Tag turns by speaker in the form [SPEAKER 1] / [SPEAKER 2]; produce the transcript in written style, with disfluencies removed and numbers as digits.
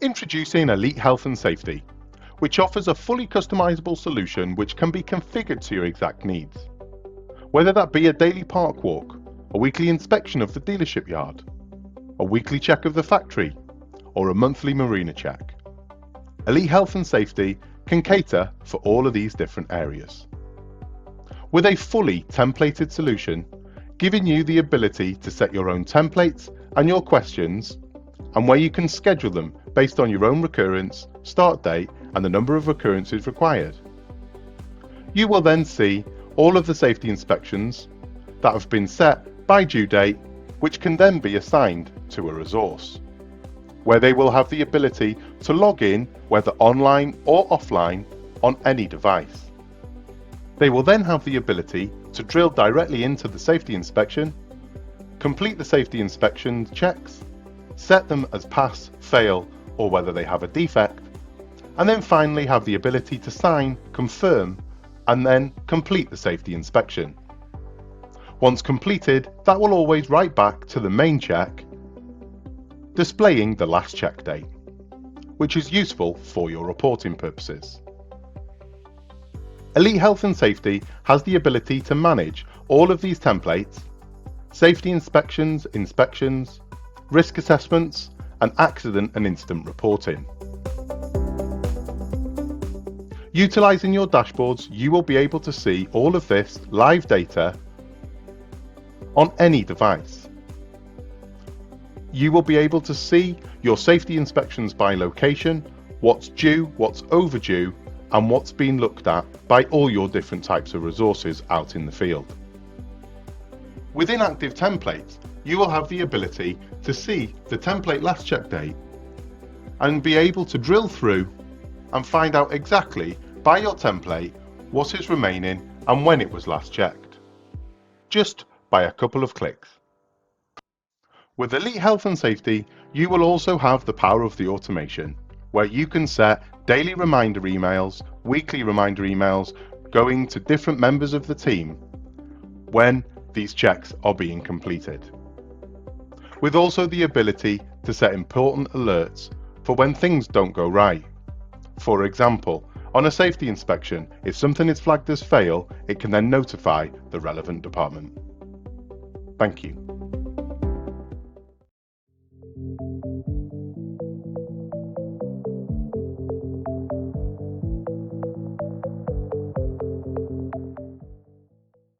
[SPEAKER 1] Introducing Elite Health and Safety, which offers a fully customizable solution which can be configured to your exact needs. Whether that be a daily park walk, a weekly inspection of the dealership yard, a weekly check of the factory, or a monthly marina check. Elite Health and Safety can cater for all of these different areas. With a fully templated solution, giving you the ability to set your own templates and your questions, and where you can schedule them based on your own recurrence, start date, and the number of recurrences required. You will then see all of the safety inspections that have been set by due date, which can then be assigned to a resource, where they will have the ability to log in, whether online or offline, on any device. They will then have the ability to drill directly into the safety inspection, complete the safety inspection checks, set them as pass, fail, or whether they have a defect, and then finally have the ability to sign, confirm, and then complete the safety inspection. Once completed, that will always write back to the main check, displaying the last check date, which is useful for your reporting purposes. Elite Health and Safety has the ability to manage all of these templates, safety inspections, risk assessments, and accident and incident reporting. Utilizing your dashboards, you will be able to see all of this live data on any device. You will be able to see your safety inspections by location, what's due, what's overdue, and what's been looked at by all your different types of resources out in the field. Within active templates, you will have the ability to see the template last check date and be able to drill through and find out exactly by your template what is remaining and when it was last checked, just by a couple of clicks. With Elite Health and Safety, you will also have the power of the automation, where you can set daily reminder emails, weekly reminder emails, going to different members of the team when these checks are being completed. With also the ability to set important alerts for when things don't go right. For example, on a safety inspection, if something is flagged as fail, it can then notify the relevant department. Thank you.